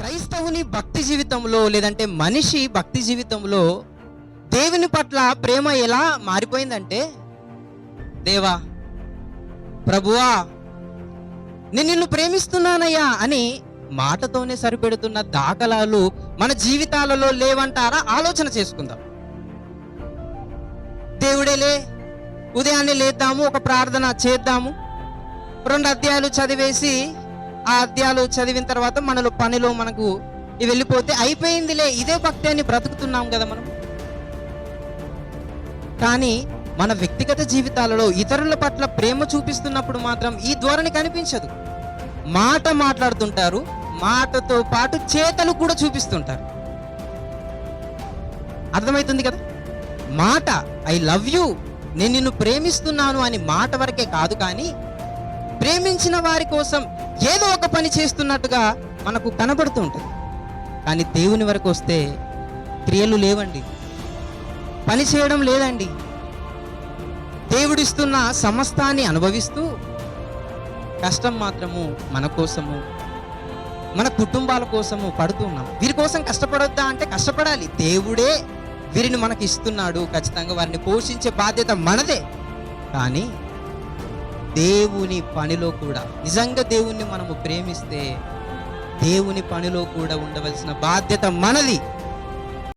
క్రైస్తవుని భక్తి జీవితంలో లేదంటే మనిషి భక్తి జీవితంలో దేవుని పట్ల ప్రేమ ఎలా మారిపోయిందంటే, దేవా, ప్రభువా, నేను నిన్ను ప్రేమిస్తున్నానయ్యా అని మాటతోనే సరిపెడుతున్న దాఖలాలు మన జీవితాలలో లేవంటారా? ఆలోచన చేసుకుందాం. దేవుడేలే, ఉదయాన్నే లేద్దాము, ఒక ప్రార్థన చేద్దాము, 2 అధ్యాయాలు చదివేసి ఆ అధ్యాయాలు చదివిన తర్వాత మనలో పనిలో మనకు వెళ్ళిపోతే అయిపోయిందిలే, ఇదే భక్తి అని బ్రతుకుతున్నాం కదా మనం. కానీ మన వ్యక్తిగత జీవితాలలో ఇతరుల పట్ల ప్రేమ చూపిస్తున్నప్పుడు మాత్రం ఈ ధోరణి కనిపించదు. మాట మాట్లాడుతుంటారు, మాటతో పాటు చేతలు కూడా చూపిస్తుంటారు. అర్థమవుతుంది కదా? మాట ఐ లవ్ యూ, నేను నిన్ను ప్రేమిస్తున్నాను అని మాట వరకే కాదు, కానీ ప్రేమించిన వారి కోసం ఏదో ఒక పని చేస్తున్నట్టుగా మనకు కనబడుతూ ఉంటుంది. కానీ దేవుని వరకు వస్తే క్రియలు లేవండి, పని చేయడం లేదండి. దేవుడిస్తున్న సమస్తాన్ని అనుభవిస్తూ కష్టం మాత్రము మన కోసము, మన కుటుంబాల కోసము పడుతున్నాం. వీరి కోసం కష్టపడొద్దా అంటే కష్టపడాలి. దేవుడే వీరిని మనకి ఇస్తున్నాడు, ఖచ్చితంగా వారిని పోషించే బాధ్యత మనదే. కానీ దేవుని పనిలో కూడా, నిజంగా దేవుణ్ణి మనము ప్రేమిస్తే దేవుని పనిలో కూడా ఉండవలసిన బాధ్యత మనది.